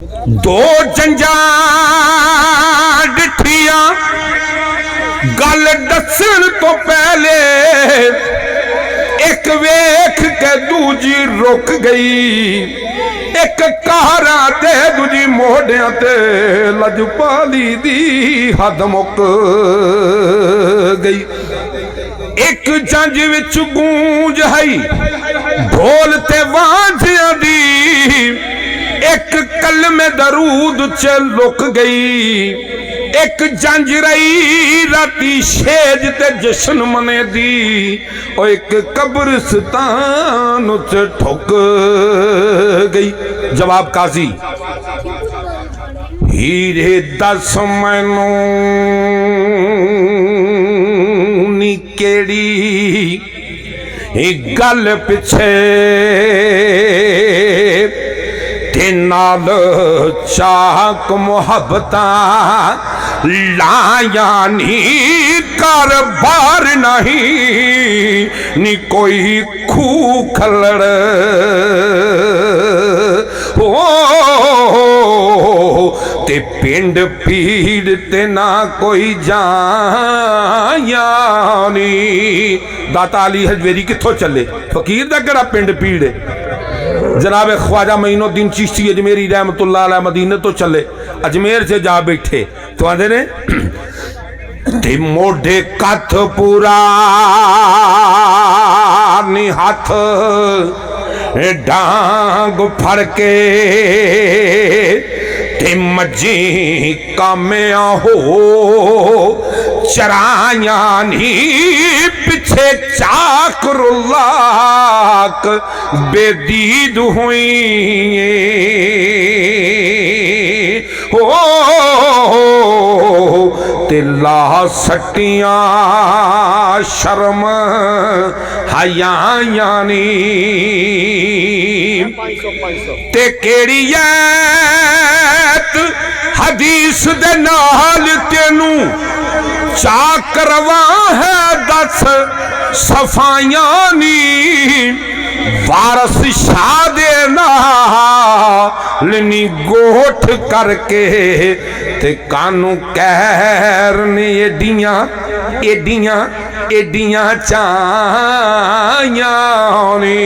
दो जंजा डिठिया गल दसन तो पहले एक वेख के दूजी रुक गई, एक कारा ते दूजी मोढ़िया ते लजपाली दी हद मुक गई। एक जंज विच गूंज है ढोल ते वांझिया दी, एक कलमे दरूद च लुक गई। एक जंज रही राती शेज ते जश्न मने दी, और एक कब्रिस्तान च ठुक गई। जवाब काजी हीरे दस मैनू नी केड़ी गल पिछे ते नाल चाक मुहब्बता लाया नी कर बार नहीं नी कोई खू खलड़ हो ते पिंड पीड़ ते ना कोई जाया नी। दाता अली हजवेरी किथों चले, फकीर दा केड़ा पिंड पीड़ है। जनाब ख्वाजा मोइनुद्दीन चिश्ती अजमेरी रहमतुल्लाह अलैह मदीने तो चले, अजमेर से जा बैठे तो आंदे ने ते मोढ़े कथ पूरा नी हाथ डांग फड़ के ते मजी कामिया हो चराया नी पिछे चाकरुल्लाक बेदीद हुई हो ते ला सटिया शर्म हयाया नी ते केड़ी हदीस दे नाल तेनू चाकरवा है दस सफाइयां नी वारस शाह दे नाल नी गोठ करके ते कानू कहर ने एडियां एडियां एडियां चाइयां नी।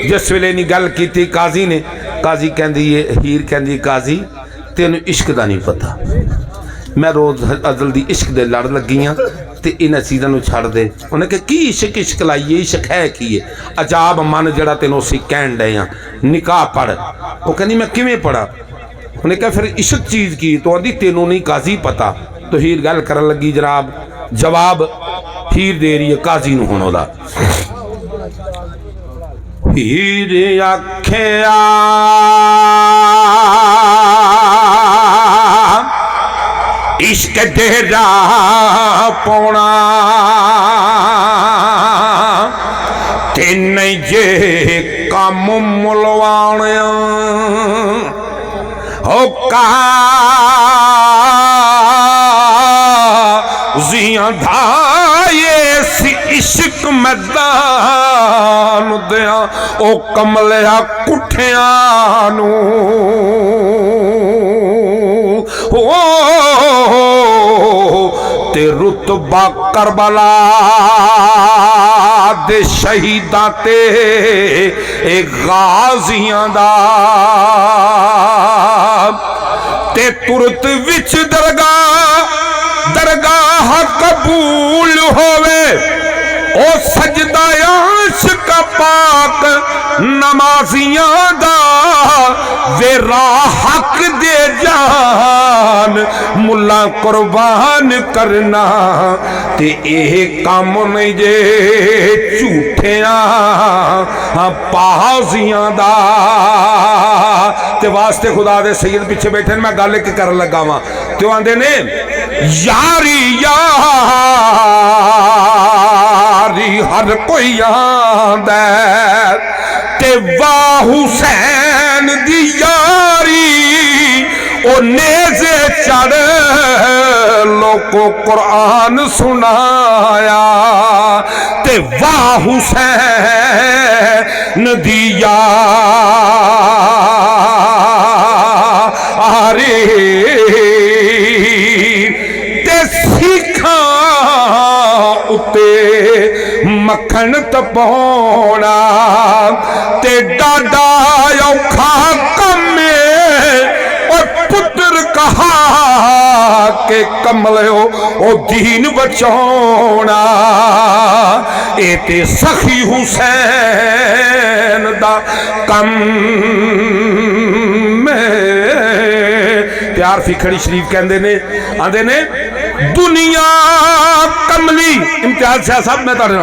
जिस वेले नी गल की काजी ने, काजी कहंदी हीर कहंदी काजी तेनू इश्क दा नहीं पता, मैं रोज अजल दी इश्क दे लड़ लगी हाँ ते इन्हां चीज़ां नूं छड़ दे। उन्हें कहा की इश्क इश्क लाइए, इश्क है की है अजाब मन जड़ा तेनों असीं कहण डए हां निकाह पढ़। वो कहनी मैं किवें पढ़ा, उन्हें कहा फिर इश्क चीज़ की, तो आंदी तेनों नहीं काजी पता। तो हीर गल करन लगी जनाब, जवाब हीर दे रही है काजी नूं। हुण ओहदा हीर आखिया इश्क तेरा पौना ते नहीं जे कम मुलवाने हो काज़ियां धाये सी इश्क मैदान दिया ओ कमलिया कुठिया नू ते रुतबा करबला दे शहीदां ते ए गाजियां दा ते तुरत विच दरगाह कबूल होवे ओ सजदा आशिक पाक नमाजियां दा वेरा हक दे जान मुल्ला कुर्बान करना ते एह काम नहीं जे झूठिया पाजियां दा। ते वास्ते खुदा दे सैयद पिछे बैठे मैं गल एक कर लगा वा तो आंदे ने यारी यारी हर कोई आंदा ते वाह हुसैन दी यारी ओ नेज़े चढ़ लोको कुरान सुनाया ते वाह हुसैन दी यारी के कमले ओ दीन बचाउणा ए ते सखी हुसैन दा कम प्यार फिखड़ी शरीफ कहते ने आंदे ने दुनिया कमली इम्तियाज शाह साहब मैं तारे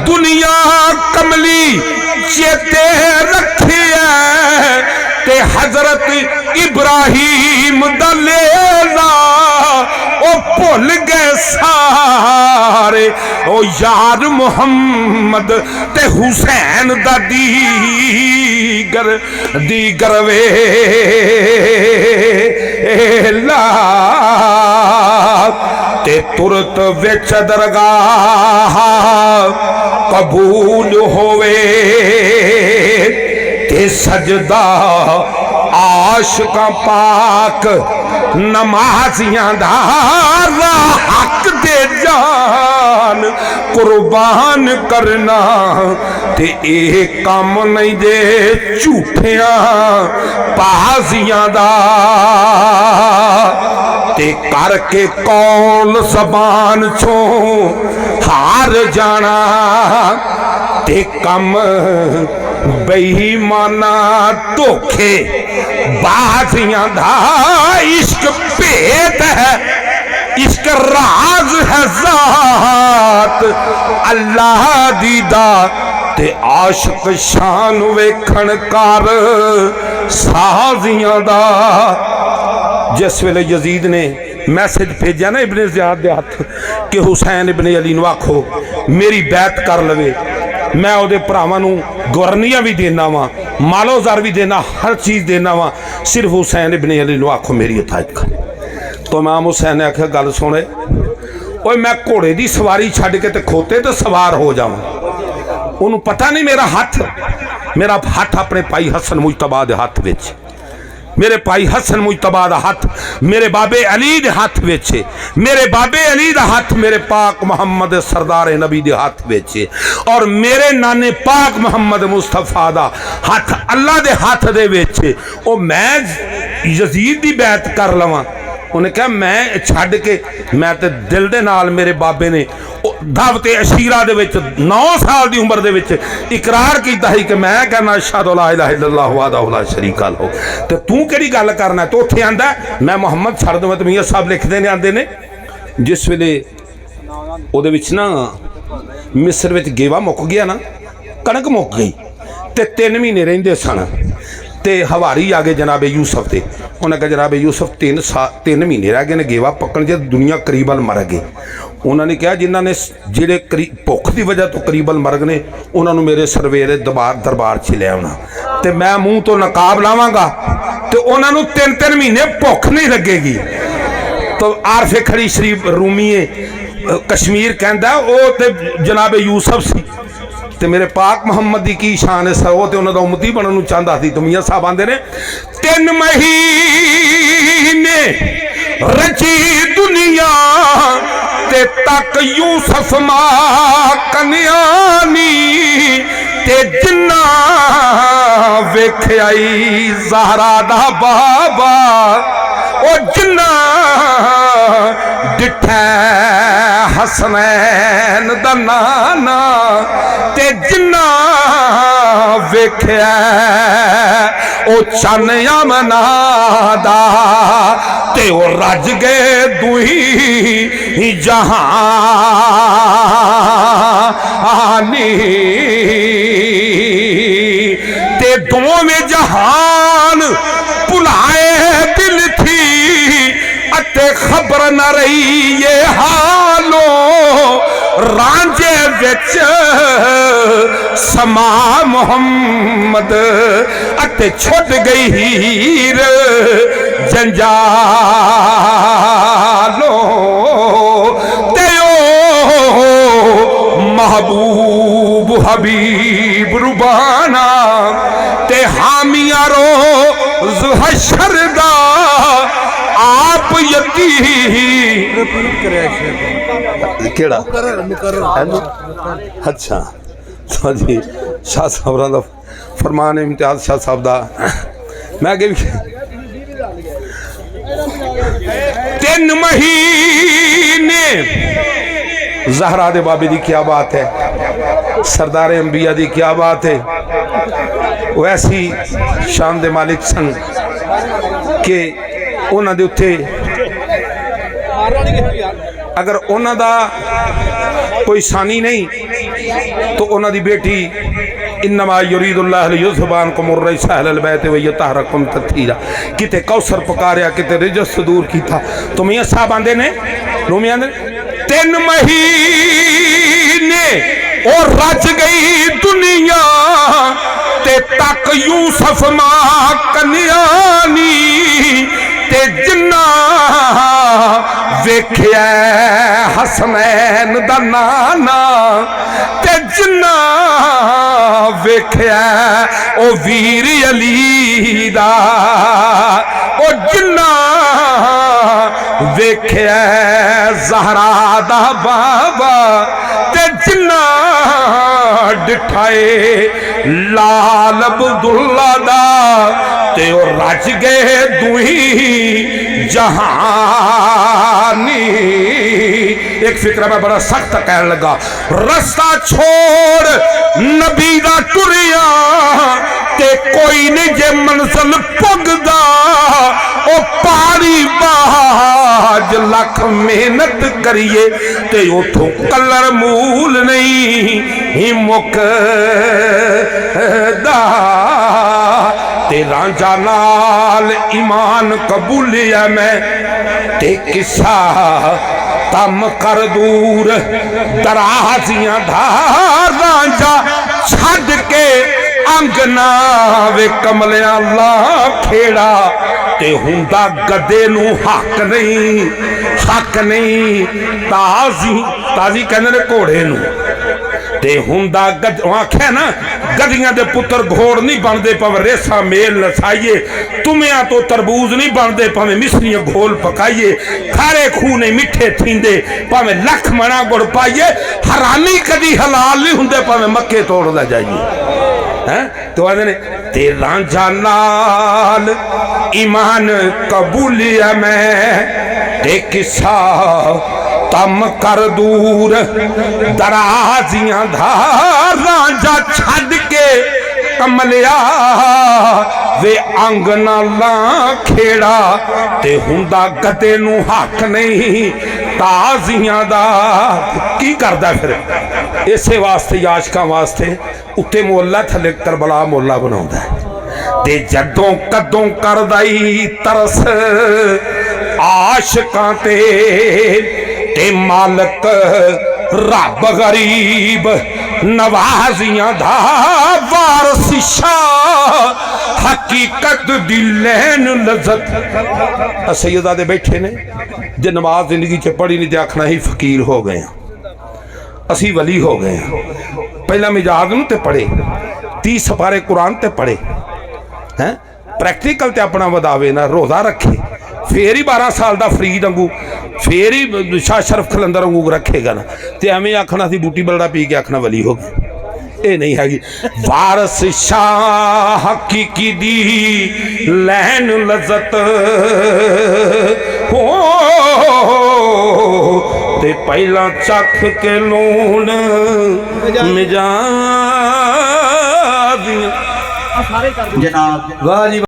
दुनिया कमली चेते रखी है ते हजरत इब्राहिम दा लेला ओ भुल गए सारे ओ यार मुहम्मद ते हुसैन दा दीगर वे ला ते तुरत विच दरगाह कबूल होवे ते सजदा आशिका पाक नमाजियां दा हक दे जान कुर्बान करना ते ए काम नहीं दे झूठियां पाजियां दा ते करके कौल जबान छो हार जाना ते कम बेईमाना धोखे बाजियां दा इश्क भेद है इश्क राज है जात अल्लाह दी दा ते आशिक शान वेखण कर साजियां दा। जिस वेले यजीद ने मैसेज भेजा ना इब्ने ज़ियाद दे हथ कि हुसैन इब्ने अली नूं आखो मेरी बैत कर लवे मैं उहदे भरावां नूं गवर्नियां भी देना वा मालो ज़र भी देना हर चीज़ देना वा सिर्फ हुसैन इब्ने अली नूं आखो मेरी हिफाजत कर। तो इमाम हुसैन ने आख्या गल सुने ओए मैं घोड़े की सवारी छड्ड के ते खोते तो सवार हो जावां उन्होंने पता नहीं मेरा हाथ अपने भाई हसन मुजतबा दे हाथ विच मेरे भाई हसन मुजतबा दा हाथ मेरे बाबे अली दे हाथ विच मेरे बाबे अली दा हाथ मेरे पाक मोहम्मद सरदार नबी दे हाथ विच और मेरे नाने पाक मोहम्मद मुस्तफा दा हाथ अल्लाह दे हाथ दे विच ओ मैं यजीद दी बैत कर लवां। उन्हें कहा मैं छड्ड के मैं ते दिल दे नाल मेरे बाबे ने दावते अशीरा दे विच 9 साल की उम्र दे विच इकरार किया ही कि मैं कहना अशहदु ला इलाहा इल्लल्लाह वहदहु ला शरीका लहू ते तू केड़ी गल करना तो उत्थे आंदा मैं मुहम्मद छड्ड दूं ते मियां साहब लिखदे ने आंदे ने जिस वेले उहदे विच ना मिस्र विच गेवा मुक गया ना कणक मुक गई ते 3 महीने रहिंदे सन ते हवारी आ गए जनाबे यूसुफ ते उन्हें कहा जनाबे यूसुफ 3 महीने रह गए ने गेवा पकड़ जब दुनिया करीबन मर गए उन्होंने कहा जिन्होंने जेडे भुख की वजह तो करीबन मर गए उन्होंने मेरे सरवेरे दरबार च लिया आना तो मैं मूँह तो नकाब लावांगा तो उन्होंने 3 महीने भुख नहीं लगेगी। तो आरफे खड़ी शरीफ रूमीए कश्मीर कहता वो तो जनाबे यूसुफ सी ते मेरे पाक मोहम्मद की की शान है सर वो तो उन्होंने उम्मती बनने चाहता थी। तो मियाँ साहब आते ने 3 महीने रची दुनिया ते तक यूसुफ मां कन्यानी ते जिन्ना वेख्याई ज़हरा दा बाबा ओ जिन्ना डिठै हसनैन दा नाना ते जिन्ना वेख्या ओ चन यमना दा ते ओ रज गए दुही जहानी ते दोवें जहान भुलाए दिल थी अते खबर न रही ये हालो रांझे विच समा मोहम्मद अते छुट गई हीर जंजालो ते ओ महबूब हबीब रुबाना ते हामिया रो हशर दा आप यती केड़ा अच्छा तो जी शाह साहब का फरमान इम्तियाज शाह साहब का मैं अगे भी 3 महीने ज़हरा दे बाबे दी क्या बात है, सरदार अंबिया दी क्या बात है। वैसी शान दे मालिक सन कि उन्हां दे उत्थे अगर उन्हां दा कोई सानी नहीं तो उन्हां दी बेटी इन्नमा युरीदुल्लाह लियुज़हिबा अन्कुम अर्रिज्सा अहलल बैत व यतहरकुम तत्हीरा, किते कौसर पकारिया किते रिजस दूर कीता। तो मियां साहब आंदे ने रूमी आंदे 3 महीने और रच गई दुनिया ते तक यूसुफ मां कन्यानी ते जिन्ना वेख्या हसनैन दा नाना ते जिन्ना वेख्या ओ वीर अली दा, ओ जिन्ना वेख्या ज़हरा दा बाबा ते जिन्ना डिठाए लाल अब्दुल्ला दा ते ओ रच गए दुही जहानी। एक फिक्र में बड़ा सख्त कहने लगा, रास्ता छोड़ नबी दा टुरिया ते कोई नहीं जे मंजिल पुगदा, ओ पारी बाज लख मेहनत करिए ते उठों कलर मूल नहीं मुकदा। ते रांझा नाल ईमान कबूलिया मैं ते किसा तम कर दूर दराजियां धार रांझा छड़ के अंगना वे कमलिया ला खेड़ा ते हुंदा गदे नू हक नहीं ताजी ताजी कहने ने घोड़े नू ते हुंदा गद आख्या ना गदियां दे पुत्र घोड़ नहीं बनते भावें रेसा मेल नसाइए, तुम्हें तो तरबूज नहीं बनते भावें मिसरियां घोल पकाइए, खारे खूह नहीं मिठे थींदे भावें लख मना गुड़ पाइए, हरामी कदी हलाल नहीं हुंदे भावें मक्के तोड़ ला जाइए। हैं तो आदे ने ते रांझा नाल ईमान कबूलिया मैं ते किसा तम कर दूर दराजियां धार रांझा छड़ के कमलिया वे अंगना ला खेड़ा ते हुंदा गदे नू हक नहीं ताजियां दा। की करदा फिर इसे वास्ते आशिकां वास्ते उत्ते मोहल्ला थले करबला मोहल्ला बनाउंदा है ते जदों कदों करदाई तरस आशिकां ते मालक रब गरीब नवाजियां दा वारस शाह हकीकत दी लैन लज़त। सैयदा दे बैठे ने जे नमाज जिंदगी च पढ़ी नहीं तो आखना ही फकीर हो गए, असी वली हो गए। पहला मिजाज नूं ते पढ़े, 30 सपारे कुरान ते पढ़े हैं, प्रैक्टिकल ते अपना वधावे ना, रोज़ा रखे, फिर ही 12 साल का फरीद वांगू फिर ही शाह शरफ खलंदर वांगू रखेगा ना। तो एवें आखना सी बूटी बलड़ा पी के आखना वली हो गए, ये नहीं हैगी। वारस शाह हकीकी दी लैन लज़त हो ते पहला चख के लूण मिजाज जनाब। वाह जी।